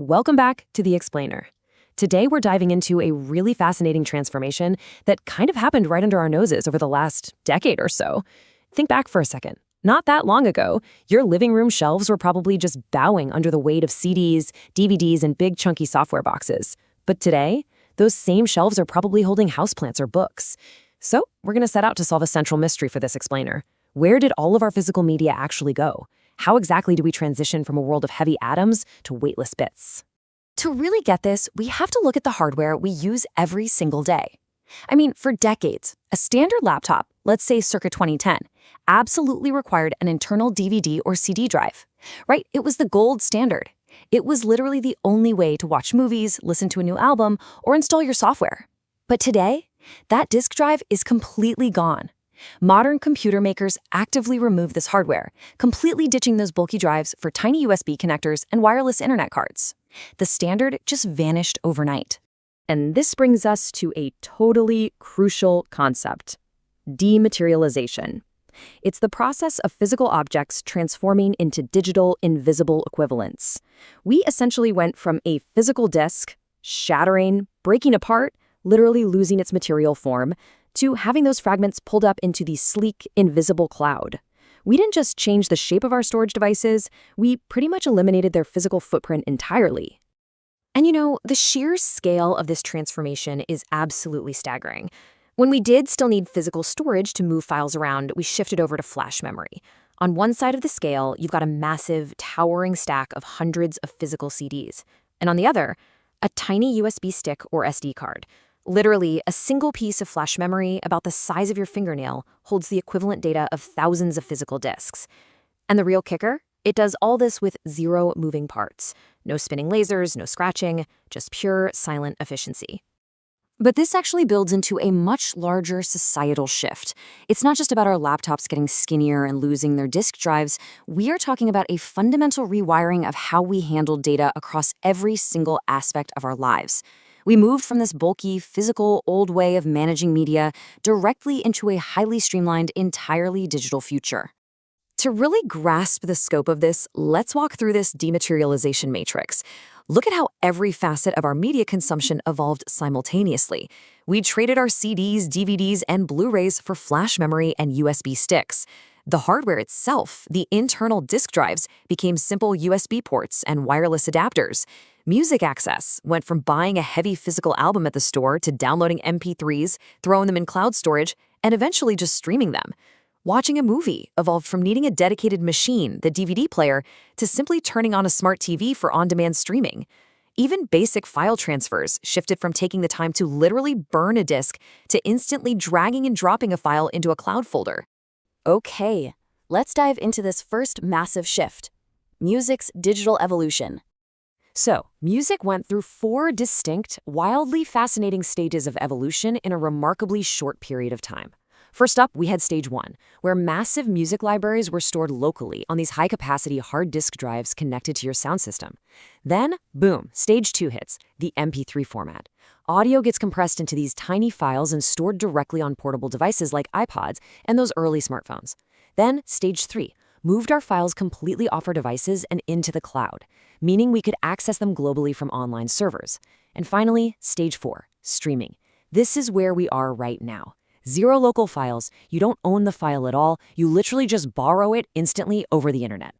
Welcome back to the Explainer. Today we're diving into a really fascinating transformation that kind of happened right under our noses over the last decade or so. Think back for a second. Not that long ago, your living room shelves were probably just bowing under the weight of CDs, DVDs, and big chunky software boxes. But today, those same shelves are probably holding houseplants or books. So we're going to set out to solve a central mystery for this Explainer. Where did all of our physical media actually go? How exactly do we transition from a world of heavy atoms to weightless bits? To really get this, we have to look at the hardware we use every single day. I mean, for decades, a standard laptop, let's say circa 2010, absolutely required an internal DVD or CD drive, right? It was the gold standard. It was literally the only way to watch movies, listen to a new album, or install your software. But today, that disk drive is completely gone. Modern computer makers actively remove this hardware, completely ditching those bulky drives for tiny USB connectors and wireless internet cards. The standard just vanished overnight. And this brings us to a totally crucial concept: dematerialization. It's the process of physical objects transforming into digital, invisible equivalents. We essentially went from a physical disk, shattering, breaking apart, literally losing its material form, to having those fragments pulled up into the sleek, invisible cloud. We didn't just change the shape of our storage devices, we pretty much eliminated their physical footprint entirely. And the sheer scale of this transformation is absolutely staggering. When we did still need physical storage to move files around, we shifted over to flash memory. On one side of the scale, you've got a massive, towering stack of hundreds of physical CDs. And on the other, a tiny USB stick or SD card. Literally, a single piece of flash memory about the size of your fingernail holds the equivalent data of thousands of physical disks. And the real kicker? It does all this with zero moving parts. No spinning lasers, no scratching, just pure, silent efficiency. But this actually builds into a much larger societal shift. It's not just about our laptops getting skinnier and losing their disk drives. We are talking about a fundamental rewiring of how we handle data across every single aspect of our lives. We moved from this bulky, physical, old way of managing media directly into a highly streamlined, entirely digital future. To really grasp the scope of this, let's walk through this dematerialization matrix. Look at how every facet of our media consumption evolved simultaneously. We traded our CDs, DVDs, and Blu-rays for flash memory and USB sticks. The hardware itself, the internal disk drives, became simple USB ports and wireless adapters. Music access went from buying a heavy physical album at the store to downloading MP3s, throwing them in cloud storage, and eventually just streaming them. Watching a movie evolved from needing a dedicated machine, the DVD player, to simply turning on a smart TV for on-demand streaming. Even basic file transfers shifted from taking the time to literally burn a disk to instantly dragging and dropping a file into a cloud folder. Okay, let's dive into this first massive shift: music's digital evolution. So, music went through 4 distinct, wildly fascinating stages of evolution in a remarkably short period of time. First up, we had stage 1, where massive music libraries were stored locally on these high-capacity hard disk drives connected to your sound system. Then, boom, stage 2 hits, the MP3 format. Audio gets compressed into these tiny files and stored directly on portable devices like iPods and those early smartphones. Then, stage 3 moved our files completely off our devices and into the cloud, meaning we could access them globally from online servers. And finally, stage 4, streaming. This is where we are right now. Zero local files, you don't own the file at all, you literally just borrow it instantly over the internet.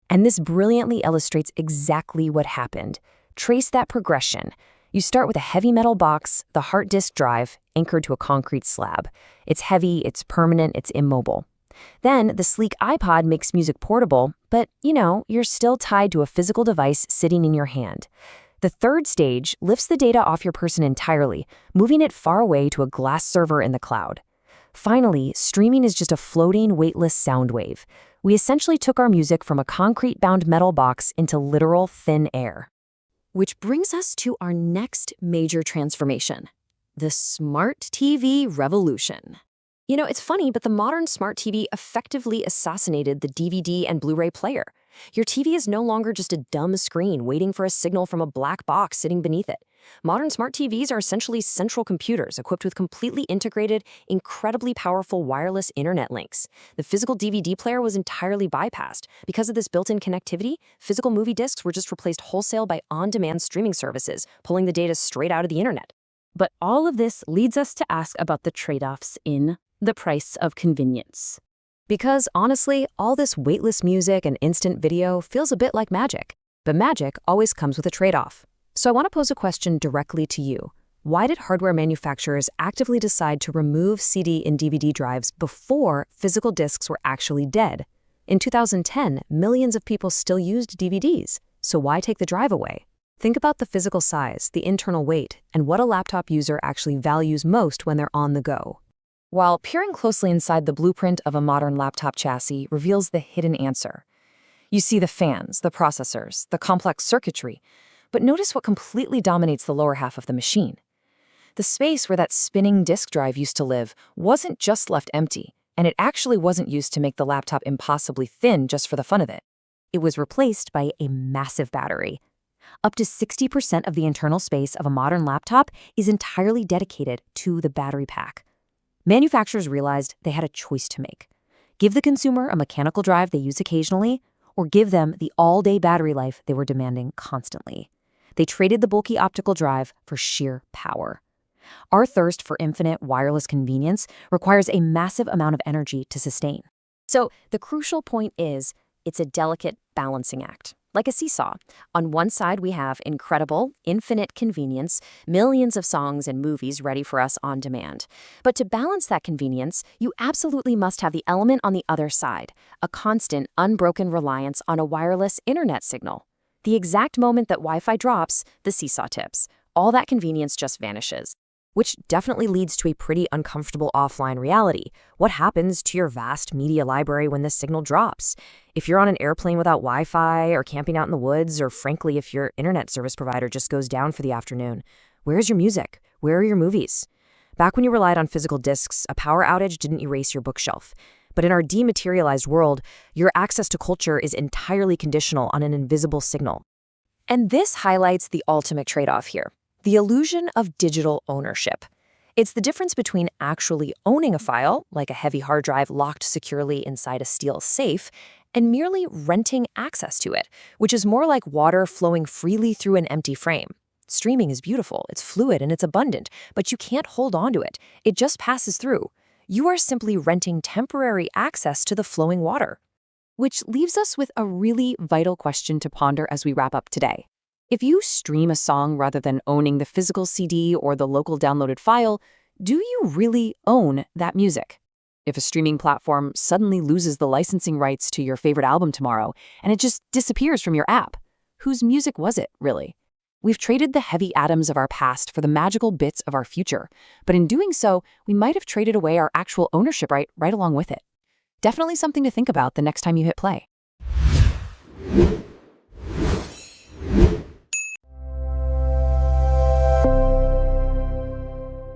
And this brilliantly illustrates exactly what happened. Trace that progression. You start with a heavy metal box, the hard disk drive, anchored to a concrete slab. It's heavy, it's permanent, it's immobile. Then, the sleek iPod makes music portable, but, you're still tied to a physical device sitting in your hand. The third stage lifts the data off your person entirely, moving it far away to a glass server in the cloud. Finally, streaming is just a floating, weightless sound wave. We essentially took our music from a concrete-bound metal box into literal thin air. Which brings us to our next major transformation: the smart TV revolution. It's funny, but the modern smart TV effectively assassinated the DVD and Blu-ray player. Your TV is no longer just a dumb screen waiting for a signal from a black box sitting beneath it. Modern smart TVs are essentially central computers equipped with completely integrated, incredibly powerful wireless internet links. The physical DVD player was entirely bypassed. Because of this built-in connectivity, physical movie discs were just replaced wholesale by on-demand streaming services, pulling the data straight out of the internet. But all of this leads us to ask about the trade-offs in the price of convenience. Because honestly, all this weightless music and instant video feels a bit like magic. But magic always comes with a trade-off. So I want to pose a question directly to you. Why did hardware manufacturers actively decide to remove CD and DVD drives before physical discs were actually dead? In 2010, millions of people still used DVDs. So why take the drive away? Think about the physical size, the internal weight, and what a laptop user actually values most when they're on the go. While peering closely inside the blueprint of a modern laptop chassis reveals the hidden answer. You see the fans, the processors, the complex circuitry, but notice what completely dominates the lower half of the machine. The space where that spinning disk drive used to live wasn't just left empty, and it actually wasn't used to make the laptop impossibly thin just for the fun of it. It was replaced by a massive battery. Up to 60% of the internal space of a modern laptop is entirely dedicated to the battery pack. Manufacturers realized they had a choice to make. Give the consumer a mechanical drive they use occasionally, or give them the all-day battery life they were demanding constantly. They traded the bulky optical drive for sheer power. Our thirst for infinite wireless convenience requires a massive amount of energy to sustain. So the crucial point is, it's a delicate balancing act. Like a seesaw. On one side, we have incredible, infinite convenience, millions of songs and movies ready for us on demand. But to balance that convenience, you absolutely must have the element on the other side, a constant, unbroken reliance on a wireless internet signal. The exact moment that Wi-Fi drops, the seesaw tips. All that convenience just vanishes. Which definitely leads to a pretty uncomfortable offline reality. What happens to your vast media library when the signal drops? If you're on an airplane without Wi-Fi, or camping out in the woods, or frankly, if your internet service provider just goes down for the afternoon, where's your music? Where are your movies? Back when you relied on physical discs, a power outage didn't erase your bookshelf. But in our dematerialized world, your access to culture is entirely conditional on an invisible signal. And this highlights the ultimate trade-off here. The illusion of digital ownership. It's the difference between actually owning a file, like a heavy hard drive locked securely inside a steel safe, and merely renting access to it, which is more like water flowing freely through an empty frame. Streaming is beautiful, it's fluid, and it's abundant, but you can't hold on to it. It just passes through. You are simply renting temporary access to the flowing water. Which leaves us with a really vital question to ponder as we wrap up today. If you stream a song rather than owning the physical CD or the local downloaded file, do you really own that music? If a streaming platform suddenly loses the licensing rights to your favorite album tomorrow and it just disappears from your app, whose music was it, really? We've traded the heavy atoms of our past for the magical bits of our future, but in doing so, we might have traded away our actual ownership right along with it. Definitely something to think about the next time you hit play.